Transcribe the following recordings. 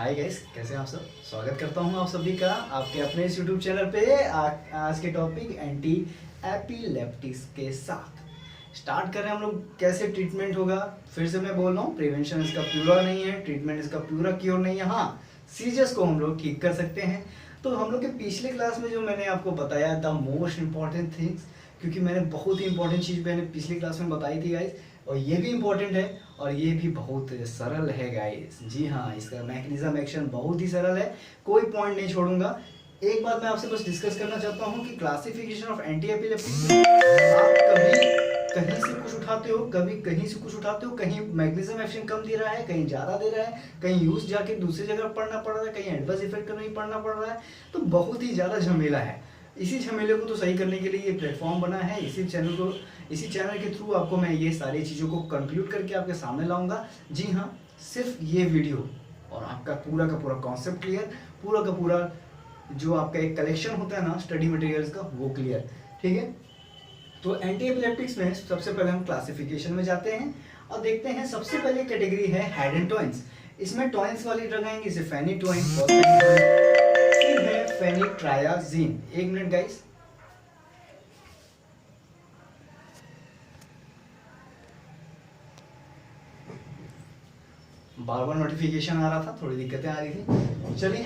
Hi guys, कैसे हैं आप सब। स्वागत करता हूं आप सभी का आपके अपने इस यूट्यूब चैनल पे। आज के टॉपिक एंटी एपिलेप्टिक्स के साथ स्टार्ट कर रहे हैं हम लोग। कैसे ट्रीटमेंट होगा, फिर से मैं बोल रहा हूँ, प्रिवेंशन इसका पूरा नहीं है, ट्रीटमेंट इसका पूरा क्योर नहीं है। हाँ, सीजर्स को हम लोग ठीक कर सकते हैं। तो हम लोग के पिछले क्लास में जो मैंने आपको बताया द मोस्ट इंपॉर्टेंट थिंग्स, क्योंकि मैंने बहुत ही इंपॉर्टेंट चीज़ मैंने पिछली क्लास में बताई थी गाइस, और ये भी इम्पोर्टेंट है और ये भी बहुत सरल है गाइस। जी हाँ, इसका मैकेनिज्म एक्शन बहुत ही सरल है, कोई पॉइंट नहीं छोड़ूंगा। एक बात मैं आपसे बस डिस्कस करना चाहता हूँ कि क्लासिफिकेशन ऑफ एंटी एपिलेप्टिक्स में आप कभी कहीं से कुछ उठाते हो, कभी कहीं से कुछ उठाते हो, कहीं मैकेनिज्म एक्शन कम दे रहा है, कहीं ज़्यादा दे रहा है, कहीं यूज जाके दूसरी जगह पढ़ना पड़ रहा है, कहीं एडवर्स इफेक्ट का नहीं पढ़ना पड़ रहा है। तो बहुत ही ज़्यादा झमेला है। इसी झमेले को तो सही करने के लिए ये प्लेटफॉर्म बना है। इसी चैनल के थ्रू आपको मैं ये सारी चीज़ों को कंक्लूड करके आपके सामने लाऊंगा। जी हाँ, सिर्फ ये वीडियो और आपका पूरा का पूरा कॉन्सेप्ट क्लियर, पूरा का पूरा जो आपका एक कलेक्शन होता है ना स्टडी मटेरियल्स का, वो क्लियर। ठीक है, तो एंटी एपिलेप्टिक्स में सबसे पहले हम क्लासिफिकेशन में जाते हैं और देखते हैं। सबसे पहले कैटेगरी है हेड एंड टॉइंस। इसमें टॉइंस वाली ड्रग आएंगे, जैसे फेनिटोइन, फिर है फेनिट्रायाजीन। एक मिनट गाइस, बार बार नोटिफिकेशन आ रहा था, थोड़ी दिक्कतें आ रही थी। चलिए,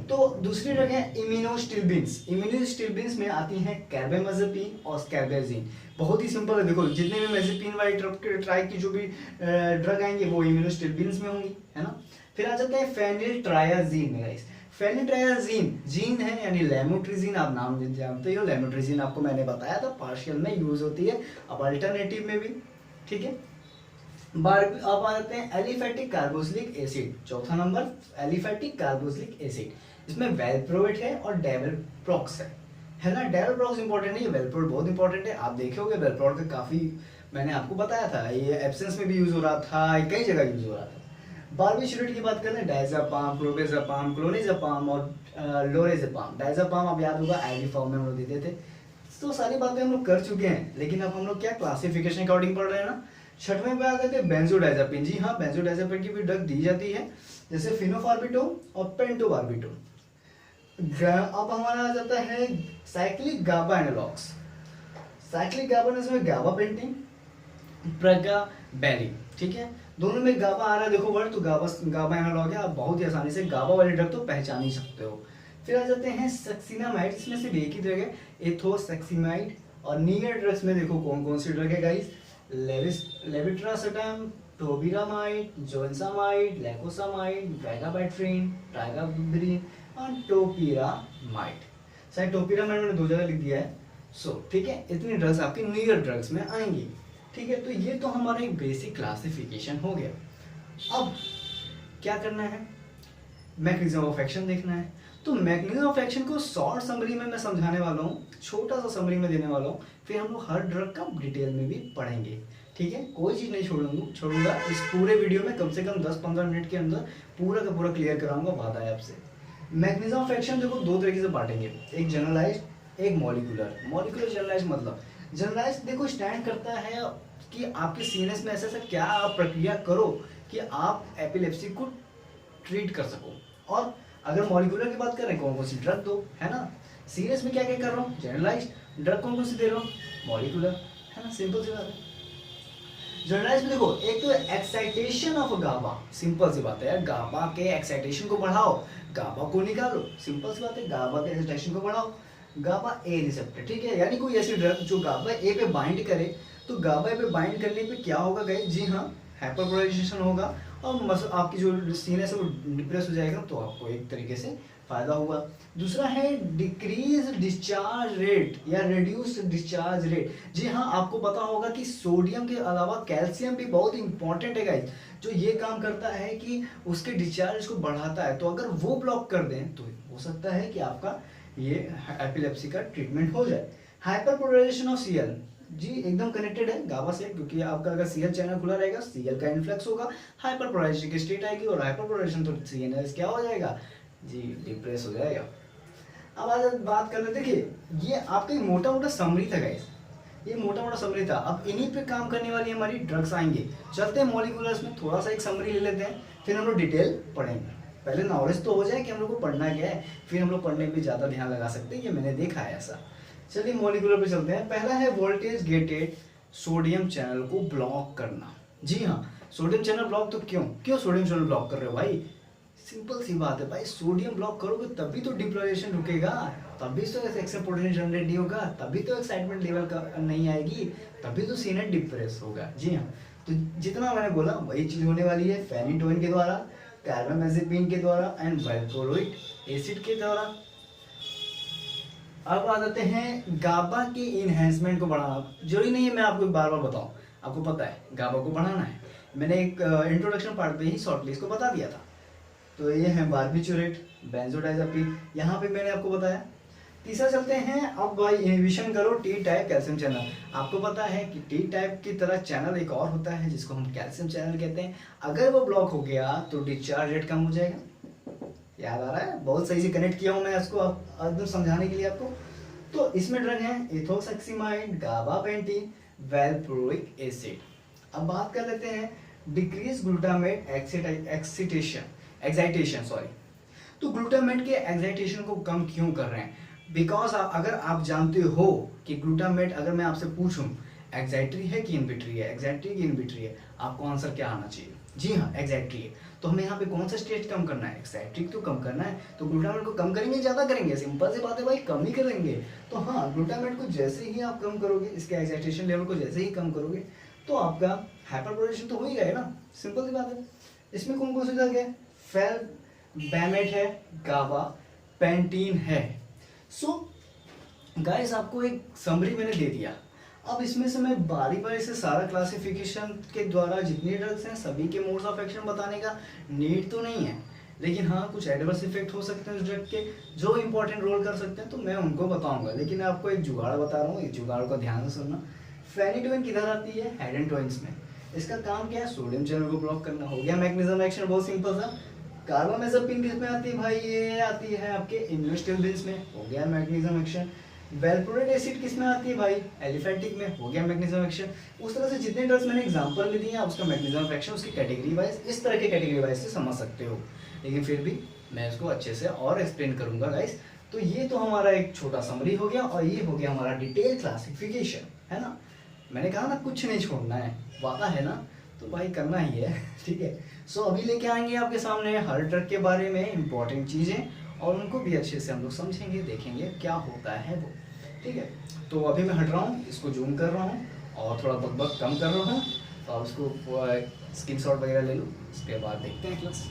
तो दूसरी ड्रग है इम्यूनोस्टिल्बिन्स। इम्यूनोस्टिल्बिन्स में आती हैं कार्बेमाज़ेपिन और स्कैर्बेजीन। बहुत ही सिंपल है, देखो जितने भी मेज़ेपिन वाली ट्राई की जो भी ड्रग आएंगे वो इम्यूनोस्टिल्बिन्स में होंगी, है ना। फिर आ जाते हैं फेनिट्रायाजीन में गाइस। फेनिट्रायाजीन जीन है यानी लेमोट्रिजीन, आप नाम जानते हो। लेमोट्रिजीन आपको मैंने बताया था पार्शियल में यूज होती है, अब अल्टरनेटिव में भी। ठीक है, अब आ जाते हैं एलिफेटिक कार्बोक्सिलिक एसिड। चौथा नंबर एलिफेटिक कार्बोक्सिलिक एसिड। इसमें वेलप्रोवेट है और डेवलप्रॉक्स है ना। डेवलप्रॉक्स इंपॉर्टेंट नहीं है, वेलप्रोवेट बहुत इंपॉर्टेंट है। आप देखे होंगे वेलप्रोवेट का काफी मैंने आपको बताया था, ये एब्सेंस में भी यूज हो रहा था, कई जगह यूज हो रहा था। बारबिटूरेट की बात करें, डायजापाम, क्लोबेजापाम, क्लोनिजापाम और लोरेजापाम। डायजापाम आप याद होगा आईवी फॉर्म में हम लोग देते थे। तो सारी बातें हम लोग कर चुके हैं, लेकिन अब हम लोग क्या क्लासिफिकेशन अकॉर्डिंग पढ़ रहे हैं ना। छठवें पे आ जाते हैं बेंजोडाइजापिन। जी हाँ, बेंजोडाइजापिन की भी ड्रग दी जाती है, जैसे फिनोफार्बिटोल और पेंटोबार्बिटोल। अब हमारा आ जाता है साइक्लिक गाबा एनालॉग्स। साइक्लिक गाबा में गाबा पेंटिंग, प्रगा बेरी। ठीक है, दोनों में गाबा आ रहा है, देखो वर्ड, तो गाबा एनालॉग है। आप बहुत ही आसानी से गाबा वाली ड्रग तो पहचान ही सकते हो। फिर आ जाते हैं सक्सिनामाइड। इसमें सिर्फ एक ही ड्रग है, एथोसेक्सिमाइड। और नियर ड्रग्स में देखो कौन कौन सी ड्रग है गाइस, लेविट्रासेटम, टोबिरामाइड, जोन्सामाइड, लेकोसामाइड, वेगाबैट्रिन, ट्राइगाब्रिन और टोपिरामाइड। शायद टोपिरामाइड मैंने 2 जगह लिख दिया है। ठीक है, इतनी ड्रग्स आपकी नियर ड्रग्स में आएंगी। ठीक है, तो ये तो हमारा एक बेसिक क्लासिफिकेशन हो गया। अब क्या करना है, मैकेनिज्म ऑफ एक्शन देखना है। तो मैकेनिज्म ऑफ एक्शन को शॉर्ट समरी में मैं समझाने वाला हूँ, छोटा सा समरी में देने वाला हूँ। फिर हम लोग हर ड्रग का डिटेल में भी पढ़ेंगे। ठीक है, कोई चीज़ नहीं छोड़ूंगा। इस पूरे वीडियो में कम से कम 10-15 मिनट के अंदर पूरा का पूरा क्लियर कराऊंगा, वादा है आपसे। मैकेनिज्म ऑफ एक्शन देखो 2 तरीके से बांटेंगे, एक जनरलाइज, एक मॉलिकुलर। मॉलिकुलर जनरलाइज मतलब, जनरलाइज देखो स्टैंड करता है कि आपके सीएनएस में ऐसा क्या आप प्रक्रिया करो कि आप एपिलेप्सी को ट्रीट कर सको। और अगर मॉलिकुलर की बात करें, कौन कौन सी ड्रग दो, है ना। सीरियस में क्या क्या कर रहा हूँ, जनरलाइज। ड्रग कौन कौन सी दे रहा हूँ, मॉलिकुलर, है ना। सिंपल सी बात है। जनरलाइज में देखो, एक तो एक्साइटेशन ऑफ गाबा, सिंपल सी बात है यार, गाबा के एक्साइटेशन को बढ़ाओ, गाबा को निकालो, सिंपल सी बात है। गाबा के एक्साइटेशन को बढ़ाओ, गाबा ए रिसेप्टर। ठीक है, यानी कोई ऐसी ड्रग जो गाबा ए पे बाइंड करे, तो गाबा ए पे बाइंड करने पे क्या होगा गाइस, जी हाँ, हाइपरपोलराइजेशन होगा और आपकी जो सीएनएस है वो डिप्रेस हो जाएगा, तो आपको एक तरीके से फायदा होगा। दूसरा है डिक्रीज डिस्चार्ज रेट या रिड्यूस्ड डिस्चार्ज रेट। जी हाँ, आपको पता होगा कि सोडियम के अलावा कैल्शियम भी बहुत इंपॉर्टेंट है गाइस, जो ये काम करता है कि उसके डिस्चार्ज को बढ़ाता है। तो अगर वो ब्लॉक कर दें तो हो सकता है कि आपका ये एपिलेप्सी का ट्रीटमेंट हो जाए। हाइपरपोलराइजेशन ऑफ सीएल, जी एकदम कनेक्टेड है गाबा से, क्योंकि आपका अगर सीएल चैनल खुला रहेगा, सीएल का इन्फ्लक्स होगा, हाइपरपोलराइजेशन की स्टेट आएगी, और हाइपरपोलराइजेशन तो सीएनएस क्या हो जाएगा जी, डिप्रेस हो जाएगा। अब आज बात कर लेते, देखिए ये आपका मोटा मोटा समरी था गाइस, ये मोटा मोटा समरी था। अब इन्हीं पे काम करने वाली हमारी ड्रग्स आएंगे। चलते हैं मॉलिक्यूलर्स में, थोड़ा सा एक समरी ले लेते हैं, फिर हम लोग डिटेल पढ़ेंगे। पहले नॉलेज तो हो जाए कि हम लोग को पढ़ना क्या है, फिर हम लोग पढ़ने पे ज़्यादा ध्यान लगा सकते हैं, ये मैंने देखा है ऐसा। चलिए मॉलिक्यूलर पे चलते हैं। पहला है वोल्टेज गेटेड सोडियम चैनल को ब्लॉक करना। जी हाँ, सोडियम चैनल ब्लॉक, तो क्यों सोडियम चैनल ब्लॉक कर रहे हो भाई? सिंपल सी बात है भाई, सोडियम ब्लॉक करोगे तभी तो डिप्लोरेशन रुकेगा, तभी तो एक्सेप्ट पोटेंशियल जनरेट नहीं होगा, तभी तो एक्साइटमेंट लेवल का नहीं आएगी, तभी तो सीनेट डिप्रेस होगा। जी हाँ, तो जितना मैंने बोला वही चीज़ होने वाली है फेनिटोइन के द्वारा, कार्बामेजेपिन के द्वारा एंड वैल्प्रोइक एसिड के द्वारा। अब आ जाते हैं गाबा के इन्हेंसमेंट को बढ़ाना। जरूरी नहीं है मैं आपको बार बार बताऊं, आपको पता है गाबा को बढ़ाना है, मैंने एक इंट्रोडक्शन पार्ट पे ही शॉर्टली इसको बता दिया था। तो ये है बार्बिचुरेट, बेंजोडाइजापीन, यहाँ पे मैंने आपको बताया। तीसरा चलते हैं, अब भाई इनहिबिशन करो टी टाइप कैल्शियम चैनल। आपको पता है कि टी टाइप की तरह चैनल एक और होता है जिसको हम कैल्शियम चैनल कहते हैं। अगर वो ब्लॉक हो गया तो डिस्चार्ज रेट कम हो जाएगा। याद आ रहा है? बहुत सही से कनेक्ट किया हूँ मैं इसको एकदम समझाने के लिए आपको। तो इसमें ड्रग है इथोक्साइमाइड, गाबापेंटिन, वैल्प्रोइक एसिड। अब बात कर लेते हैं डिक्रीज ग्लूटामेट एक्साइटेशन। तो ग्लूटामेट के एक्साइटेशन को कम क्यों कर रहे हैं? बिकॉज अगर आप जानते हो कि ग्लूटामेट, अगर मैं आपसे पूछूं एक्साइटरी है कि इनहिबिटरी है, एक्साइटरी की इनहिबिटरी है, आपको आंसर क्या आना चाहिए? जी हाँ, एक्साइटरी है। तो हमें यहाँ पे कौन सा स्टेज कम करना है? एक्साइटरी तो कम करना है। तो ग्लूटामेट को कम करेंगे, ज़्यादा करेंगे? सिंपल सी बात है भाई, कम ही करेंगे। तो हाँ, ग्लूटामेट को जैसे ही आप कम करोगे, इसके एक्साइटेशन लेवल को जैसे ही कम करोगे, तो आपका हाइपरपोलेशन तो हो ही गया ना, सिंपल सी बात है। इसमें कौन कौन सी ड्रग है? फेल्बैमेट है, गाबापेंटिन है। सो गाइस, आपको एक समरी मैंने दे दिया। अब इसमें से मैं बारी बारी से सारा क्लासिफिकेशन के द्वारा जितने ड्रग्स हैं सभी के मोड्स ऑफ एक्शन बताने का नीड तो नहीं है, लेकिन हाँ कुछ एडवर्स इफेक्ट हो सकते हैं उस ड्रग के जो इंपॉर्टेंट रोल कर सकते हैं, तो मैं उनको बताऊंगा। लेकिन आपको एक जुगाड़ बता रहा हूँ, इस जुगाड़ को ध्यान से सुनना। फेनिटोइन किधर आती है? हेड एंड टॉइंस में। इसका काम क्या है? सोडियम चैनल को ब्लॉक करना। हो गया मैग्नीशियम एक्शन, बहुत सिंपल सा। कार्बामेजेपिन किस में आती है भाई? ये आती है आपके इम्यूनोस्टिमुलेंट्स में। हो गया मैग्नीशियम एक्शन। वैल्प्रोइक एसिड किस में आती है भाई? एलिफेटिक में। हो गया मैग्नीशियम एक्शन। उस तरह से जितने ड्रग्स मैंने एग्जांपल में दिए हैं, उसका मैग्नीशियम एक्शन उसकी कैटेगरी वाइज, इस तरह के कैटेगरी वाइज से समझ सकते हो। लेकिन फिर भी मैं इसको अच्छे से और एक्सप्लेन करूंगा गाइस। तो ये तो हमारा एक छोटा समरी हो गया, और ये हो गया हमारा डिटेल क्लासिफिकेशन, है ना। मैंने कहा ना कुछ नहीं छोड़ना है, वादा है ना, तो भाई करना ही है। ठीक है। सो अभी लेके आएंगे आपके सामने हर ड्रग के बारे में इंपॉर्टेंट चीज़ें, और उनको भी अच्छे से हम लोग समझेंगे, देखेंगे क्या होता है वो। ठीक है। तो अभी मैं हट रहा हूँ, इसको जूम कर रहा हूँ और थोड़ा बकबक कम कर रहा हूँ, और उसको स्क्रीनशॉट वगैरह ले लो, उसके बाद देखते हैं क्लास।